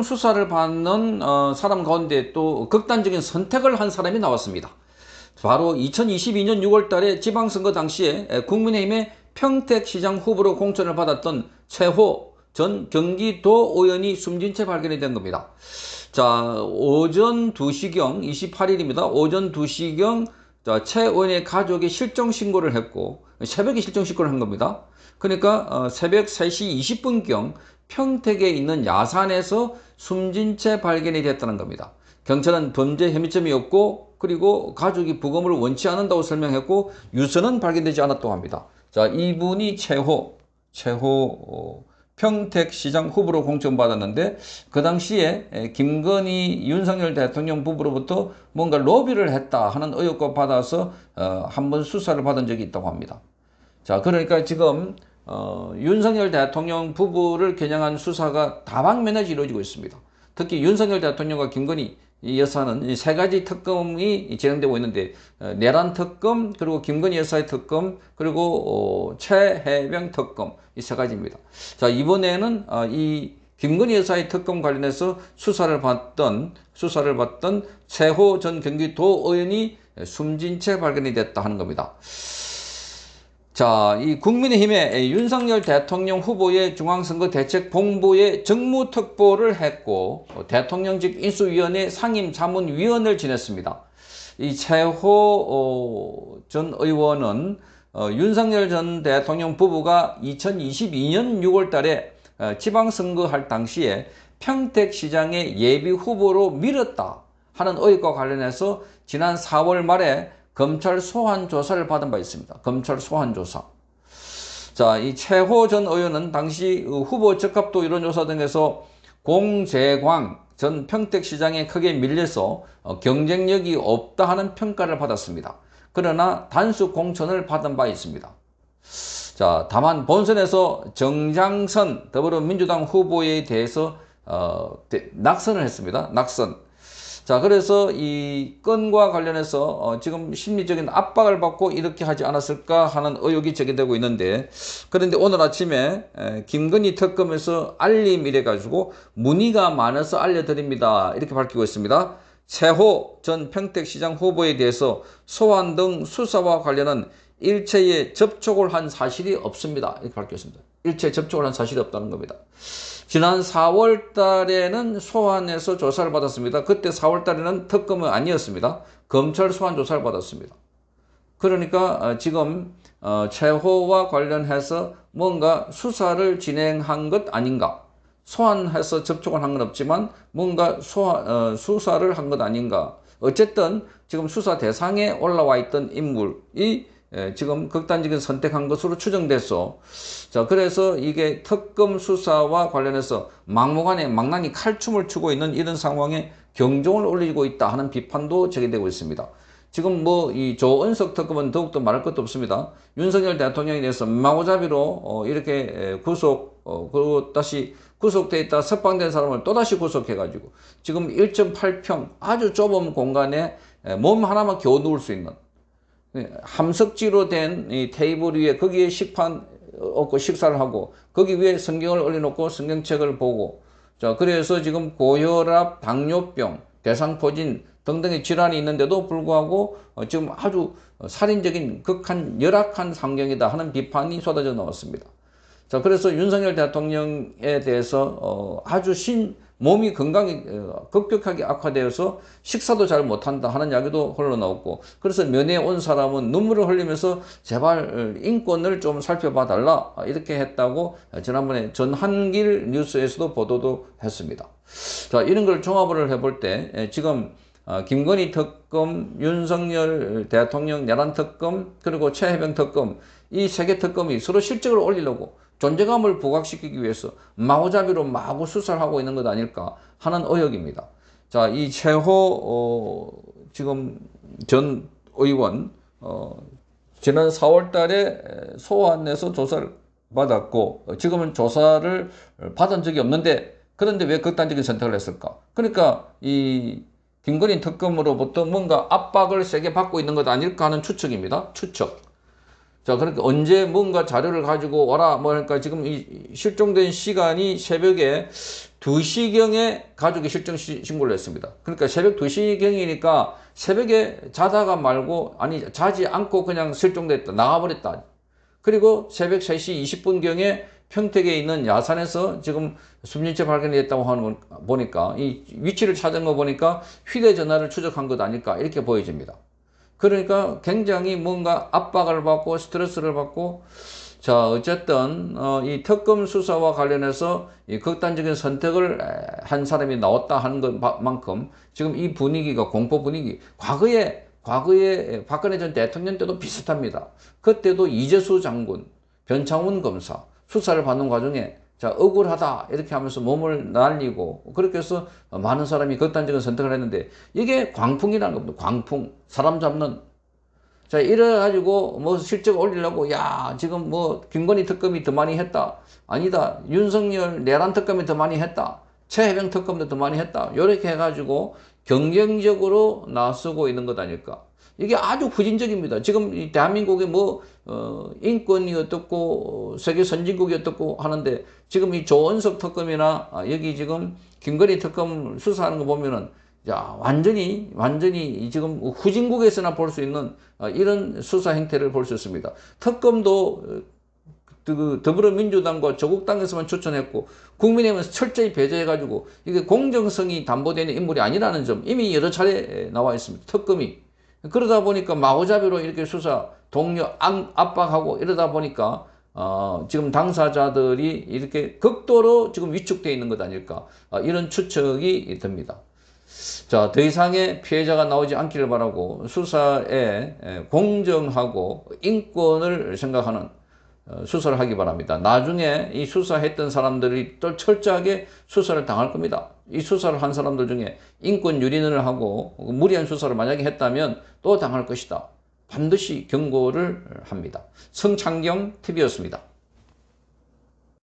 수사를 받는 사람 가운데 또 극단적인 선택을 한 사람이 나왔습니다. 바로 2022년 6월 달에 지방선거 당시에 국민의힘의 평택시장 후보로 공천을 받았던 최호 전 경기도 의원이 숨진 채 발견이 된 겁니다. 자, 오전 2시경 28일입니다. 오전 2시경 최 의원의 가족이 실종 신고를 했고 새벽에 실종 신고를 한 겁니다. 그러니까 새벽 3시 20분경 평택에 있는 야산에서 숨진 채 발견이 됐다는 겁니다. 경찰은 범죄 혐의점이 없고 그리고 가족이 부검을 원치 않는다고 설명했고 유서는 발견되지 않았다고 합니다. 자, 이분이 최호 평택시장 후보로 공천받았는데 그 당시에 김건희 윤석열 대통령 부부로부터 뭔가 로비를 했다 하는 의혹과 받아서 한번 수사를 받은 적이 있다고 합니다. 자, 그러니까 지금 윤석열 대통령 부부를 겨냥한 수사가 다방면에서 이루어지고 있습니다. 특히 윤석열 대통령과 김건희 여사는 세 가지 특검이 진행되고 있는데 내란 특검, 그리고 김건희 여사의 특검, 그리고 최혜병 특검, 이 세 가지입니다. 자, 이번에는 이 김건희 여사의 특검 관련해서 수사를 받던 최호 전 경기도 의원이 숨진 채 발견이 됐다 하는 겁니다. 자, 이 국민의힘의 윤석열 대통령 후보의 중앙선거 대책본부에 정무특보를 했고 대통령직 인수위원회 상임자문위원을 지냈습니다. 이 최호 전 의원은 윤석열 전 대통령 부부가 2022년 6월 달에 지방선거할 당시에 평택시장의 예비후보로 밀었다 하는 의혹과 관련해서 지난 4월 말에 검찰 소환 조사를 받은 바 있습니다. 검찰 소환 조사. 자, 이 최호 전 의원은 당시 후보 적합도 여론조사 등에서 공재광 전 평택시장에 크게 밀려서 경쟁력이 없다 하는 평가를 받았습니다. 그러나 단수 공천을 받은 바 있습니다. 자, 다만 본선에서 정장선 더불어민주당 후보에 대해서 낙선을 했습니다. 낙선. 자, 그래서 이 건과 관련해서 지금 심리적인 압박을 받고 이렇게 하지 않았을까 하는 의혹이 제기되고 있는데, 그런데 오늘 아침에 김건희 특검에서 알림이래 가지고 문의가 많아서 알려드립니다, 이렇게 밝히고 있습니다. 최호 전 평택시장 후보에 대해서 소환 등 수사와 관련한 일체의 접촉을 한 사실이 없습니다, 이렇게 밝혔습니다. 일체 접촉을 한 사실이 없다는 겁니다. 지난 4월 달에는 소환해서 조사를 받았습니다. 그때 4월 달에는 특검은 아니었습니다. 검찰 소환 조사를 받았습니다. 그러니까 지금 최호와 관련해서 뭔가 수사를 진행한 것 아닌가. 소환해서 접촉을 한 건 없지만 뭔가 수사를 한 것 아닌가. 어쨌든 지금 수사 대상에 올라와 있던 인물이 지금 극단적인 선택한 것으로 추정돼서, 자, 그래서 이게 특검 수사와 관련해서 막무가내 망나니 칼춤을 추고 있는 이런 상황에 경종을 울리고 있다 하는 비판도 제기되고 있습니다. 지금 뭐 이 조은석 특검은 더욱더 말할 것도 없습니다. 윤석열 대통령에 대해서 마구잡이로 이렇게 그리고 다시 구속돼 있다 석방된 사람을 또다시 구속해가지고 지금 1.8평 아주 좁은 공간에 몸 하나만 겨우 누울 수 있는 함석지로 된 이 테이블 위에 거기에 식판 얹고 식사를 하고 거기 위에 성경을 올려놓고 성경책을 보고, 자, 그래서 지금 고혈압, 당뇨병, 대상포진 등등의 질환이 있는데도 불구하고 지금 아주 살인적인 극한 열악한 환경이다 하는 비판이 쏟아져 나왔습니다. 자, 그래서 윤석열 대통령에 대해서 아주 몸이 건강이 급격하게 악화되어서 식사도 잘 못한다 하는 이야기도 흘러나왔고, 그래서 면회에 온 사람은 눈물을 흘리면서 제발 인권을 좀 살펴봐 달라 이렇게 했다고 지난번에 전한길 뉴스에서도 보도도 했습니다. 자, 이런 걸 종합을 해볼 때 지금 김건희 특검, 윤석열 대통령 내란 특검, 그리고 최혜병 특검, 이 세 개 특검이 서로 실적을 올리려고 존재감을 부각시키기 위해서 마구잡이로 마구 수사를 하고 있는 것 아닐까 하는 의혹입니다. 자, 이 최호 지금 전 의원 지난 4월 달에 소환해서 조사를 받았고 지금은 조사를 받은 적이 없는데, 그런데 왜 극단적인 선택을 했을까? 그러니까 이 김건희 특검으로부터 뭔가 압박을 세게 받고 있는 것 아닐까 하는 추측입니다. 추측. 자, 그러니까 언제 뭔가 자료를 가지고 와라, 뭐, 그러니까 지금 이 실종된 시간이 새벽에 2시경에 가족이 실종 신고를 했습니다. 그러니까 새벽 2시경이니까 새벽에 자다가 말고, 아니, 자지 않고 그냥 실종됐다, 나가버렸다. 그리고 새벽 3시 20분경에 평택에 있는 야산에서 지금 숨진 채 발견이 됐다고 하는 거 보니까, 이 위치를 찾은 거 보니까 휴대전화를 추적한 것 아닐까, 이렇게 보여집니다. 그러니까 굉장히 뭔가 압박을 받고 스트레스를 받고, 자, 어쨌든 이 특검 수사와 관련해서 이 극단적인 선택을 한 사람이 나왔다 하는 것만큼 지금 이 분위기가 공포 분위기, 과거에 박근혜 전 대통령 때도 비슷합니다. 그때도 이재수 장군, 변창훈 검사 수사를 받는 과정에 자, 억울하다 이렇게 하면서 몸을 날리고, 그렇게 해서 많은 사람이 극단적인 선택을 했는데, 이게 광풍이라는 겁니다. 광풍, 사람 잡는. 자, 이래가지고 뭐 실적 올리려고, 야, 지금 뭐 김건희 특검이 더 많이 했다, 아니다, 윤석열 내란 특검이 더 많이 했다, 최혜병 특검도 더 많이 했다, 이렇게 해가지고 경쟁적으로 나서고 있는 것 아닐까. 이게 아주 후진적입니다. 지금 이 대한민국이 뭐 인권이 어떻고 세계 선진국이 어떻고 하는데, 지금 이 조원석 특검이나 여기 지금 김건희 특검 수사하는 거 보면은, 야, 완전히 지금 후진국에서나 볼 수 있는 이런 수사 행태를 볼 수 있습니다. 특검도 그 더불어민주당과 조국당에서만 추천했고 국민의힘에서 철저히 배제해가지고 이게 공정성이 담보되는 인물이 아니라는 점 이미 여러 차례 나와 있습니다. 특검이. 그러다 보니까 마구잡이로 이렇게 수사 동료 압박하고 이러다 보니까 지금 당사자들이 이렇게 극도로 지금 위축되어 있는 것 아닐까, 이런 추측이 듭니다. 자, 더 이상의 피해자가 나오지 않기를 바라고, 수사에 공정하고 인권을 생각하는 수사를 하기 바랍니다. 나중에 이 수사했던 사람들이 또 철저하게 수사를 당할 겁니다. 이 수사를 한 사람들 중에 인권 유린을 하고 무리한 수사를 만약에 했다면 또 당할 것이다. 반드시 경고를 합니다. 성창경 TV였습니다.